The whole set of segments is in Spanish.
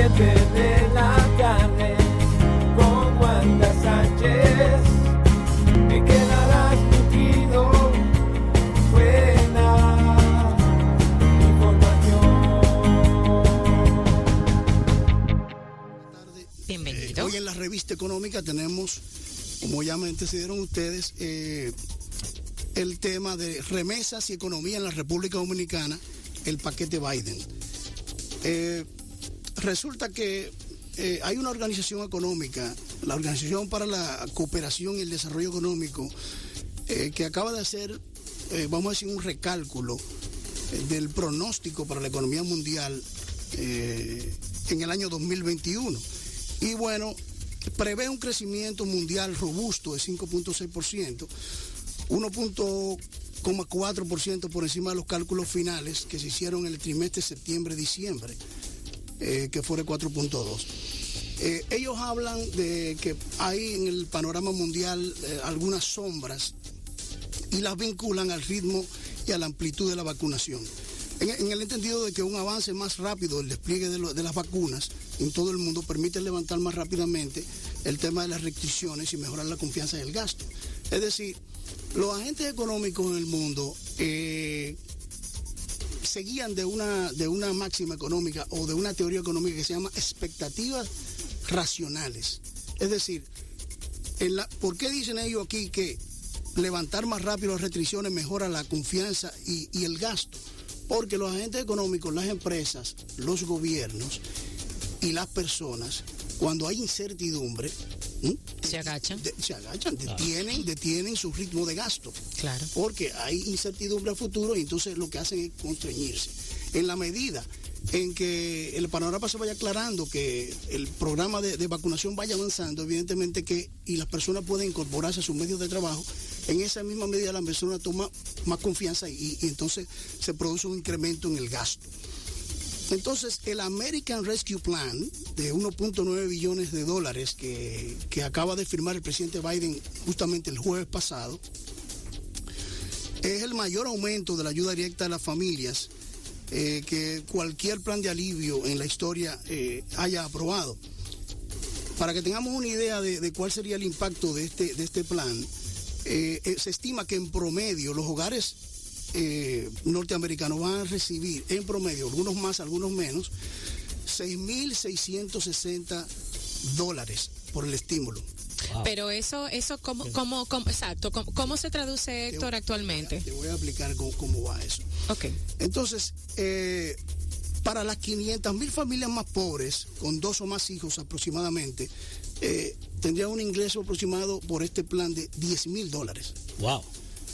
7 de la tarde con Wanda Sánchez. Te quedarás nutrido, buena información. Bienvenido. Hoy en la revista económica tenemos, como ya me antecedieron ustedes, el tema de remesas y economía en la República Dominicana, el paquete Biden. Resulta que hay una organización económica, la Organización para la Cooperación y el Desarrollo Económico, que acaba de hacer, vamos a decir, un recálculo del pronóstico para la economía mundial en el año 2021. Y bueno, prevé un crecimiento mundial robusto de 5.6%, 1.4% por encima de los cálculos finales que se hicieron en el trimestre septiembre-diciembre, que fue de 4.2%. Ellos hablan de que hay en el panorama mundial algunas sombras y las vinculan al ritmo y a la amplitud de la vacunación. En el entendido de que un avance más rápido del despliegue de las vacunas en todo el mundo permite levantar más rápidamente el tema de las restricciones y mejorar la confianza en el gasto. Es decir, los agentes económicos en el mundo se guían de una máxima económica o de una teoría económica que se llama expectativas racionales. Es decir, ¿por qué dicen ellos aquí que levantar más rápido las restricciones mejora la confianza y el gasto? Porque los agentes económicos, las empresas, los gobiernos y las personas, cuando hay incertidumbre, se agachan, detienen su ritmo de gasto. Claro. Porque hay incertidumbre a futuro y entonces lo que hacen es constreñirse. En la medida en que el panorama se vaya aclarando, que el programa de vacunación vaya avanzando, evidentemente y las personas pueden incorporarse a sus medios de trabajo, en esa misma medida la persona toma más confianza y entonces se produce un incremento en el gasto. Entonces, el American Rescue Plan de 1.9 billones de dólares que acaba de firmar el presidente Biden justamente el jueves pasado, es el mayor aumento de la ayuda directa a las familias que cualquier plan de alivio en la historia haya aprobado. Para que tengamos una idea de cuál sería el impacto de este plan, se estima que en promedio los hogares norteamericanos van a recibir en promedio, algunos más, algunos menos, $6,660 por el estímulo. Wow. Pero eso ¿cómo se traduce, Héctor, actualmente? Te voy a explicar cómo va eso. Okay. Entonces, para las 500,000 familias más pobres, con 2 o más hijos aproximadamente, tendría un ingreso aproximado por este plan de $10,000. Wow.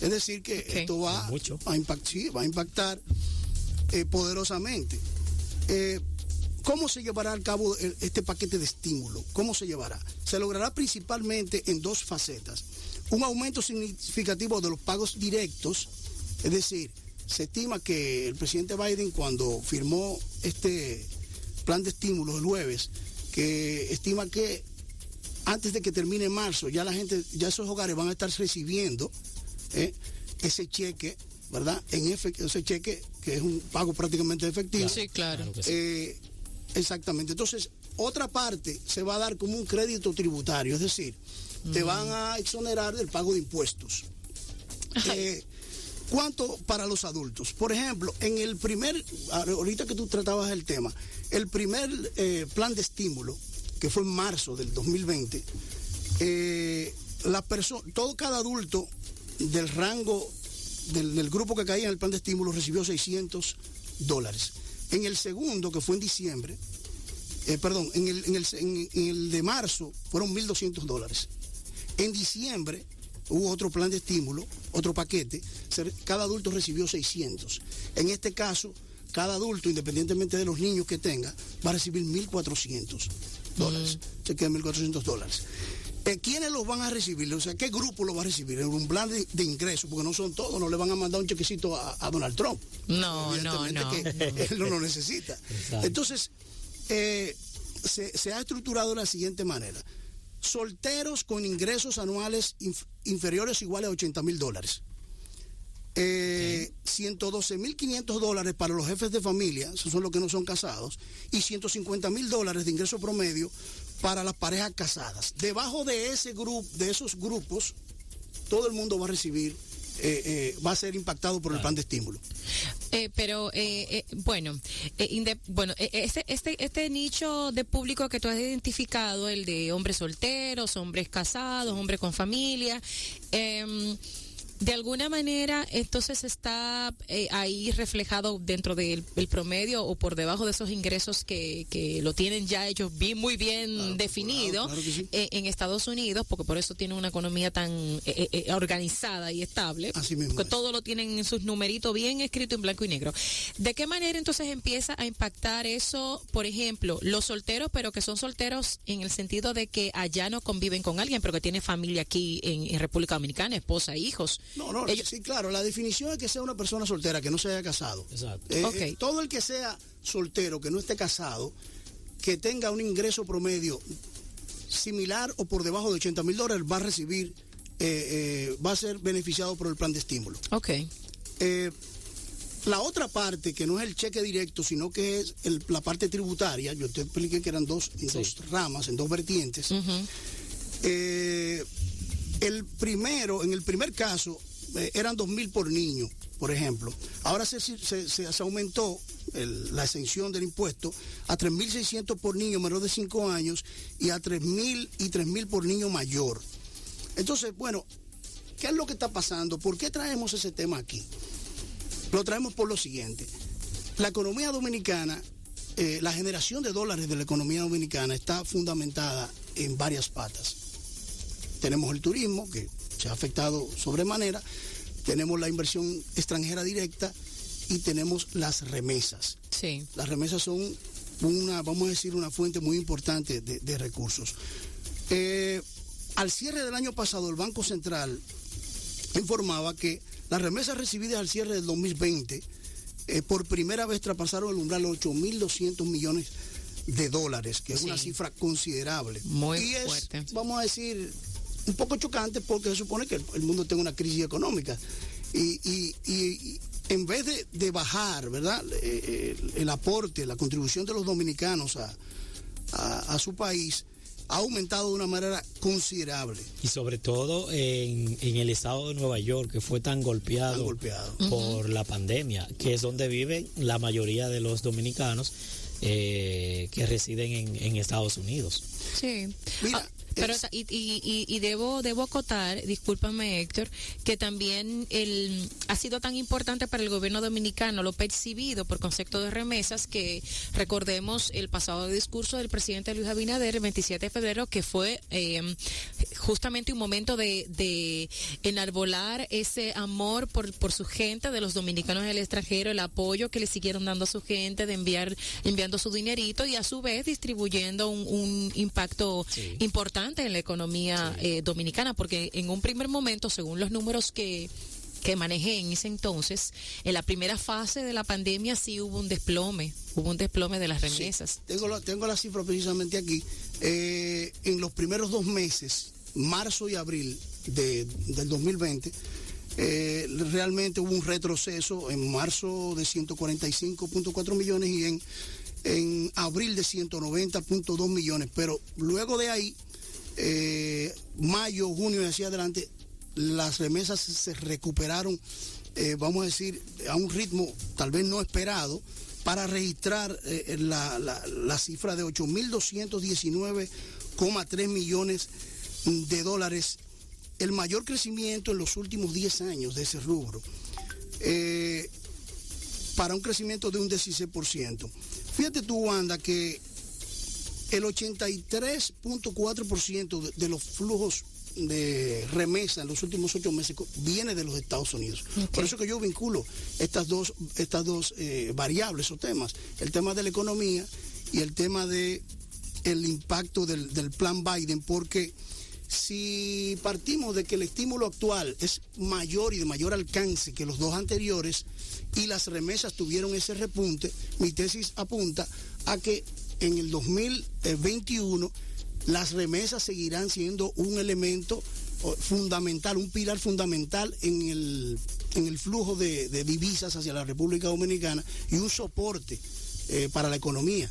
Es decir que esto va a impactar poderosamente. ¿Cómo se llevará a cabo este paquete de estímulo? ¿Cómo se llevará? Se logrará principalmente en 2 facetas. Un aumento significativo de los pagos directos, es decir, se estima que el presidente Biden, cuando firmó este plan de estímulo el jueves, que estima que antes de que termine marzo, ya esos hogares van a estar recibiendo ese cheque, ¿verdad? Ese cheque que es un pago prácticamente efectivo. Sí, claro. Exactamente. Entonces, otra parte se va a dar como un crédito tributario, es decir, te van a exonerar del pago de impuestos. ¿Cuánto para los adultos? Por ejemplo, ahorita que tú tratabas el tema, el primer plan de estímulo, que fue en marzo del 2020, cada adulto del rango del grupo que caía en el plan de estímulo recibió $600. En el segundo, que fue en diciembre, en el de marzo fueron $1,200. En diciembre hubo otro plan de estímulo, otro paquete, cada adulto recibió $600. En este caso, cada adulto, independientemente de los niños que tenga, va a recibir $1,400. Se quedan $1,400. ¿Quiénes los van a recibir? O sea, ¿qué grupo lo va a recibir? En un plan de ingresos, porque no son todos, no le van a mandar un chequecito a Donald Trump. No. Que él no lo necesita. Exacto. Entonces, se ha estructurado de la siguiente manera. Solteros con ingresos anuales inferiores o iguales a $80,000. $112,500 para los jefes de familia, esos son los que no son casados, y $150,000 de ingreso promedio para las parejas casadas. Debajo de ese grupo, de esos grupos, todo el mundo va a recibir, va a ser impactado por el plan de estímulo. Este nicho de público que tú has identificado, el de hombres solteros, hombres casados, hombres con familia, de alguna manera entonces está ahí reflejado dentro del promedio o por debajo de esos ingresos que lo tienen ya ellos muy bien definido claro que sí. En Estados Unidos, porque por eso tienen una economía tan organizada y estable. Así mismo porque todo lo tienen en sus numeritos bien escrito en blanco y negro. ¿De qué manera entonces empieza a impactar eso, por ejemplo, los solteros, pero que son solteros en el sentido de que allá no conviven con alguien, pero que tiene familia aquí en República Dominicana, esposa, hijos? No, sí, claro, la definición es que sea una persona soltera, que no se haya casado. Exacto. Okay. Todo el que sea soltero, que no esté casado, que tenga un ingreso promedio similar o por debajo de $80,000, va a recibir, va a ser beneficiado por el plan de estímulo. Ok. La otra parte, que no es el cheque directo, sino que es la parte tributaria, yo te expliqué que eran dos ramas, en dos vertientes. Uh-huh. En el primer caso, eran 2,000 por niño, por ejemplo. Ahora se aumentó la exención del impuesto a 3,600 por niño menor de 5 años y a 3,000 y 3,000 por niño mayor. Entonces, bueno, ¿qué es lo que está pasando? ¿Por qué traemos ese tema aquí? Lo traemos por lo siguiente. La economía dominicana, la generación de dólares de la economía dominicana está fundamentada en varias patas. Tenemos el turismo, que se ha afectado sobremanera, tenemos la inversión extranjera directa y tenemos las remesas. Sí. Las remesas son vamos a decir, una fuente muy importante de recursos. Al cierre del año pasado, el Banco Central informaba que las remesas recibidas al cierre del 2020 por primera vez traspasaron el umbral de 8.200 millones de dólares, que es una cifra considerable. Muy fuerte. Vamos a decir, un poco chocante, porque se supone que el mundo tenga una crisis económica y en vez de bajar, ¿verdad?, el aporte, la contribución de los dominicanos a su país, ha aumentado de una manera considerable. Y sobre todo en el estado de Nueva York, que fue tan golpeado por la pandemia, que es donde viven la mayoría de los dominicanos que residen en Estados Unidos. Sí. Mira, pero y debo acotar, discúlpame Héctor, que también ha sido tan importante para el gobierno dominicano lo percibido por concepto de remesas, que recordemos el pasado discurso del presidente Luis Abinader el 27 de febrero, que fue justamente un momento de enarbolar ese amor por su gente, de los dominicanos en el extranjero, el apoyo que le siguieron dando a su gente, de enviando su dinerito y a su vez distribuyendo un impacto importante en la economía dominicana, porque en un primer momento, según los números que manejé en ese entonces, en la primera fase de la pandemia sí hubo un desplome de las remesas. Sí, tengo la cifra precisamente aquí. En los primeros 2 meses, marzo y abril del 2020, realmente hubo un retroceso en marzo de 145.4 millones y en abril de 190.2 millones, pero luego de ahí, mayo, junio y hacia adelante, las remesas se recuperaron, vamos a decir, a un ritmo tal vez no esperado, para registrar la cifra de 8.219,3 millones de dólares, el mayor crecimiento en los últimos 10 años de ese rubro, para un crecimiento de un 16%. Fíjate tú, Wanda, que el 83.4% de los flujos de remesa en los últimos 8 meses viene de los Estados Unidos. Okay. Por eso que yo vinculo estas dos variables o temas, el tema de la economía y el tema de el impacto del plan Biden, porque si partimos de que el estímulo actual es mayor y de mayor alcance que los 2 anteriores y las remesas tuvieron ese repunte, mi tesis apunta a que en el 2021 las remesas seguirán siendo un elemento fundamental, un pilar fundamental en el flujo de divisas hacia la República Dominicana y un soporte para la economía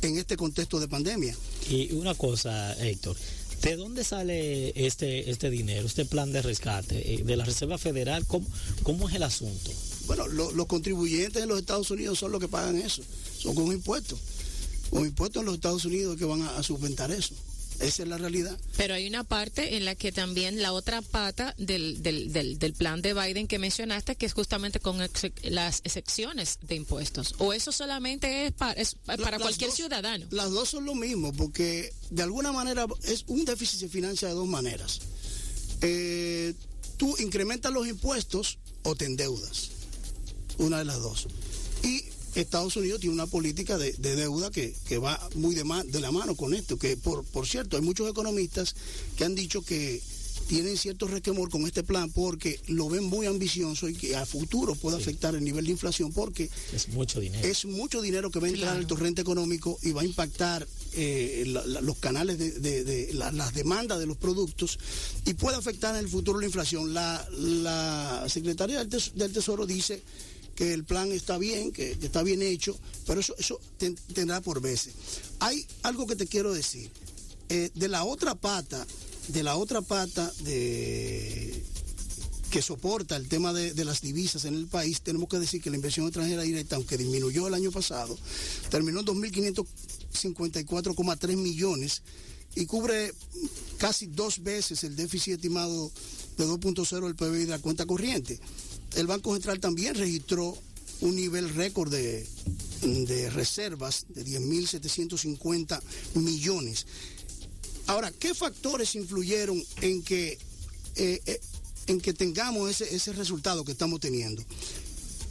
en este contexto de pandemia. Y una cosa, Héctor, ¿de dónde sale este dinero, este plan de rescate? ¿De la Reserva Federal? ¿Cómo es el asunto? Bueno, los contribuyentes en los Estados Unidos son los que pagan eso, son con impuestos. Con impuestos en los Estados Unidos que van a subventar eso. Esa es la realidad. Pero hay una parte en la que también la otra pata del plan de Biden que mencionaste, que es justamente con las excepciones de impuestos. ¿O eso solamente es para cualquier ciudadano? Las dos son lo mismo, porque de alguna manera es un déficit se financia de dos maneras. Tú incrementas los impuestos o te endeudas. Una de las dos. Y Estados Unidos tiene una política de deuda que va muy de la mano con esto, que por cierto, hay muchos economistas que han dicho que tienen cierto resquemor con este plan porque lo ven muy ambicioso y que a futuro puede afectar el nivel de inflación porque es mucho dinero. Es mucho dinero que va a entrar al torrente económico y va a impactar los canales de las demandas de los productos y puede afectar en el futuro la inflación. La Secretaría del Tesoro dice que el plan está bien, que está bien hecho, pero eso tendrá por veces. Hay algo que te quiero decir. De la otra pata que soporta el tema de las divisas en el país, tenemos que decir que la inversión extranjera directa, aunque disminuyó el año pasado, terminó en 2.554,3 millones y cubre casi 2 veces el déficit estimado de 2.0 del PBI de la cuenta corriente. El Banco Central también registró un nivel récord de reservas de 10.750 millones. Ahora, ¿qué factores influyeron en que tengamos ese resultado que estamos teniendo?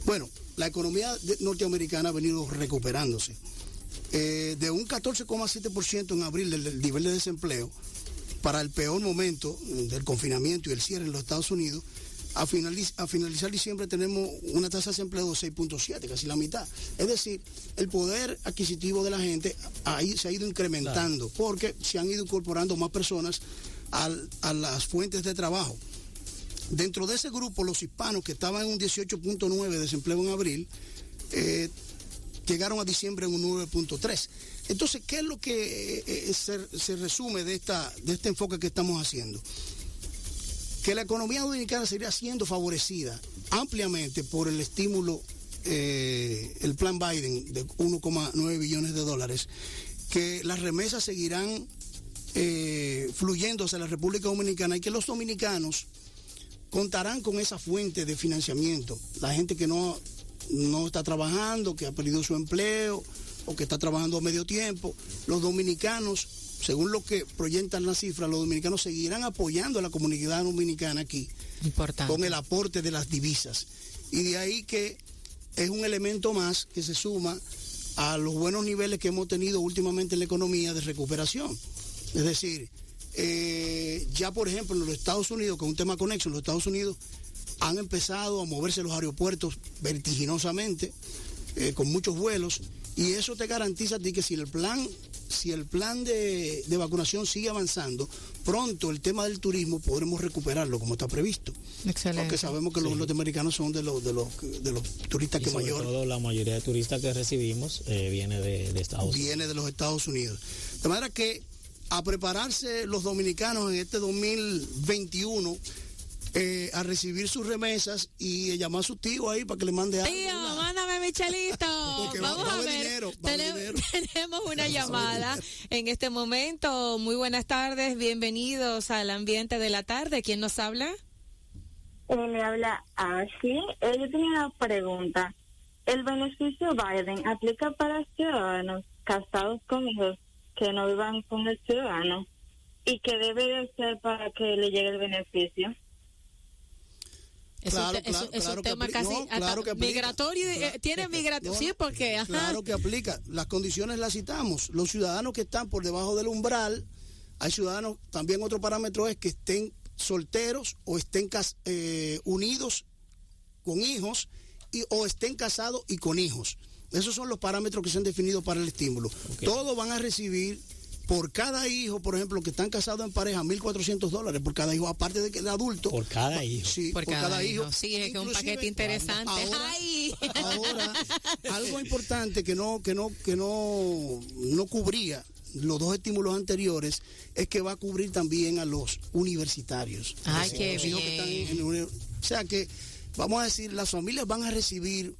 Bueno, la economía norteamericana ha venido recuperándose. De un 14,7% en abril del nivel de desempleo, para el peor momento del confinamiento y el cierre en los Estados Unidos, a finalizar diciembre tenemos una tasa de desempleo de 6.7, casi la mitad. Es decir, el poder adquisitivo de la gente se ha ido incrementando, porque se han ido incorporando más personas a las fuentes de trabajo. Dentro de ese grupo, los hispanos que estaban en un 18.9 de desempleo en abril, llegaron a diciembre en un 9.3. Entonces, ¿qué es lo que se resume de este enfoque que estamos haciendo? Que la economía dominicana seguirá siendo favorecida ampliamente por el estímulo, el plan Biden de 1,9 billones de dólares, que las remesas seguirán fluyendo hacia la República Dominicana y que los dominicanos contarán con esa fuente de financiamiento. La gente que no está trabajando, que ha perdido su empleo o que está trabajando a medio tiempo, los dominicanos, según lo que proyectan las cifras, los dominicanos seguirán apoyando a la comunidad dominicana aquí. Importante. Con el aporte de las divisas. Y de ahí que es un elemento más que se suma a los buenos niveles que hemos tenido últimamente en la economía de recuperación. Es decir, ya por ejemplo en los Estados Unidos, que es un tema conexo, en los Estados Unidos han empezado a moverse los aeropuertos vertiginosamente, con muchos vuelos, y eso te garantiza a ti que si el plan de vacunación sigue avanzando, pronto el tema del turismo podremos recuperarlo como está previsto. Excelente. Porque sabemos que los norteamericanos son de los turistas que mayor. Sobre todo la mayoría de turistas que recibimos viene de Estados Unidos. Viene de los Estados Unidos. De manera que a prepararse los dominicanos en este 2021 a recibir sus remesas y llamar a su tío ahí para que le mande algo. Tío, mándame mi chelito. Vamos a ver. Tenemos una llamada en este momento. Muy buenas tardes, bienvenidos al ambiente de la tarde. ¿Quién nos habla? Le habla Ashley. Yo tenía una pregunta. ¿El beneficio Biden aplica para ciudadanos casados con hijos que no vivan con el ciudadano? ¿Y qué debe de ser para que le llegue el beneficio? Es un tema casi migratorio, tiene migratorio, sí, porque claro que aplica, las condiciones las citamos, los ciudadanos que están por debajo del umbral, hay ciudadanos, también otro parámetro es que estén solteros o estén unidos con hijos o estén casados y con hijos. Esos son los parámetros que se han definido para el estímulo. Okay. Todos van a recibir por cada hijo, por ejemplo, que están casados en pareja, $1,400 por cada hijo, aparte de que el adulto. Por cada hijo. Sí, por cada hijo. Sí, es que es un paquete interesante. Ahora, algo importante que no cubría los dos estímulos anteriores es que va a cubrir también a los universitarios. Ay, qué bien. O sea que, vamos a decir, las familias van a recibir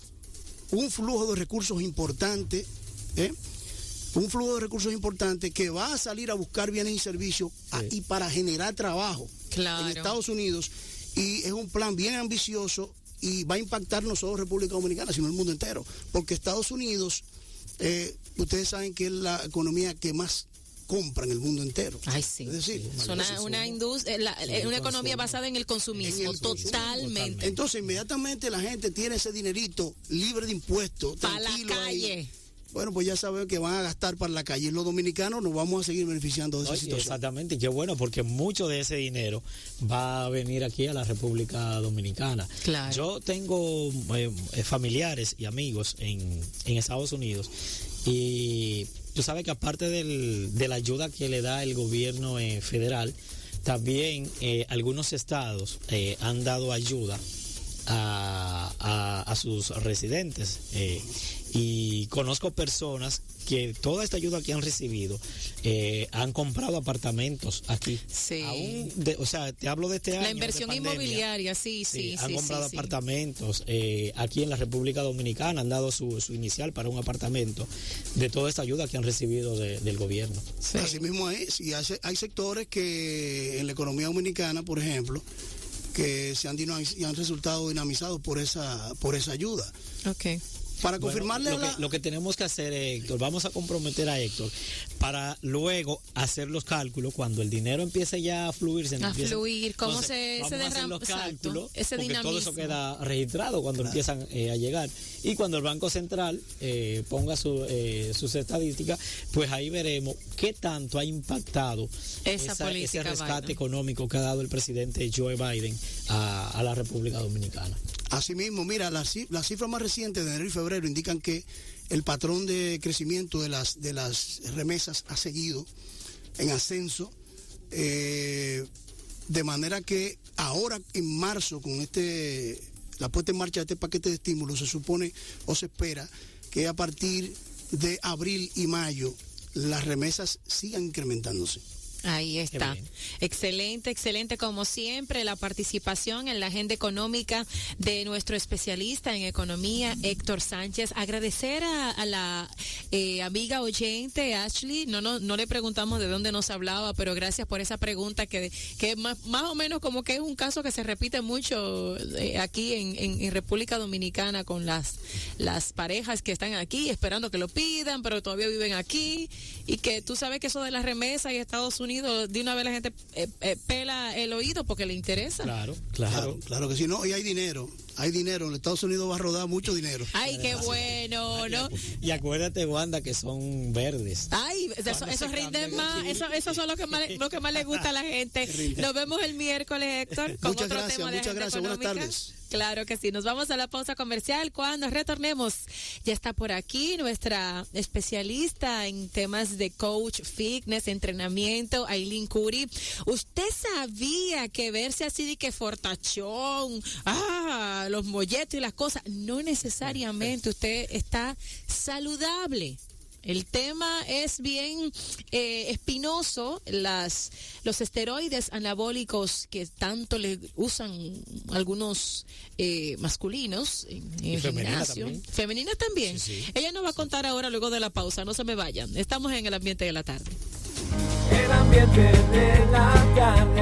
un flujo de recursos importante, un flujo de recursos importante que va a salir a buscar bienes y servicios y para generar trabajo en Estados Unidos, y es un plan bien ambicioso y va a impactar no solo República Dominicana, sino el mundo entero, porque Estados Unidos, ustedes saben que es la economía que más compra en el mundo entero. Ay, sí. Es decir, una industria, una economía basada en el consumismo, totalmente. Entonces, inmediatamente la gente tiene ese dinerito libre de impuestos, para la calle. Ahí. Bueno, pues ya saben que van a gastar para la calle. Y los dominicanos nos vamos a seguir beneficiando de esa situación. Exactamente, y qué bueno, porque mucho de ese dinero va a venir aquí a la República Dominicana. Claro. Yo tengo familiares y amigos en Estados Unidos, y tú sabes que aparte de la ayuda que le da el gobierno federal, también algunos estados han dado ayuda a sus residentes, y conozco personas que toda esta ayuda que han recibido han comprado apartamentos aquí. Sí. O sea, te hablo de este año. La inversión de pandemia, inmobiliaria, sí. Han comprado apartamentos aquí en la República Dominicana, han dado su inicial para un apartamento de toda esta ayuda que han recibido del gobierno. Sí. Así mismo hay sectores que en la economía dominicana, por ejemplo, que han resultado dinamizados por esa ayuda. Okay. Para confirmarle lo que tenemos que hacer, Héctor, vamos a comprometer a Héctor para luego hacer los cálculos cuando el dinero empiece ya a fluir. ¿Cómo se derrama los cálculos? Ese porque dinamismo. todo eso queda registrado cuando empiezan a llegar. Y cuando el Banco Central ponga sus estadísticas, pues ahí veremos qué tanto ha impactado ese rescate económico que ha dado el presidente Joe Biden a la República Dominicana. Asimismo, mira, las cifras más recientes de enero y febrero indican que el patrón de crecimiento de las remesas ha seguido en ascenso, de manera que ahora en marzo, con la puesta en marcha de este paquete de estímulos, se supone o se espera que a partir de abril y mayo las remesas sigan incrementándose. Ahí está. Excelente, como siempre, la participación en la agenda económica de nuestro especialista en economía, Héctor Sánchez. Agradecer a la amiga oyente, Ashley. No le preguntamos de dónde nos hablaba, pero gracias por esa pregunta que más o menos como que es un caso que se repite mucho aquí en República Dominicana con las parejas que están aquí esperando que lo pidan, pero todavía viven aquí, y que tú sabes que eso de las remesas y Estados Unidos, de una vez la gente pela el oído porque le interesa. Claro que sí, no, y hay dinero. En Estados Unidos va a rodar mucho dinero. Ay, qué bueno, ¿no? Y acuérdate, Wanda, que son verdes. Ay, eso rinde más, eso son lo que más le gusta a la gente. Nos vemos el miércoles, Héctor, con muchas otro gracias, tema de muchas gracias, económica. buenas tardes. Claro que sí, nos vamos a la pausa comercial. Cuando retornemos, ya está por aquí nuestra especialista en temas de coach, fitness, entrenamiento, Aileen Curi. ¿Usted sabía que verse así de que fortachón, los molletos y las cosas, no necesariamente usted está saludable? El tema es bien espinoso. Los esteroides anabólicos que tanto le usan algunos masculinos en el gimnasio. Femeninas también. Sí. Ella nos va a contar ahora luego de la pausa. No se me vayan. Estamos en el ambiente de la tarde. El ambiente de la tarde.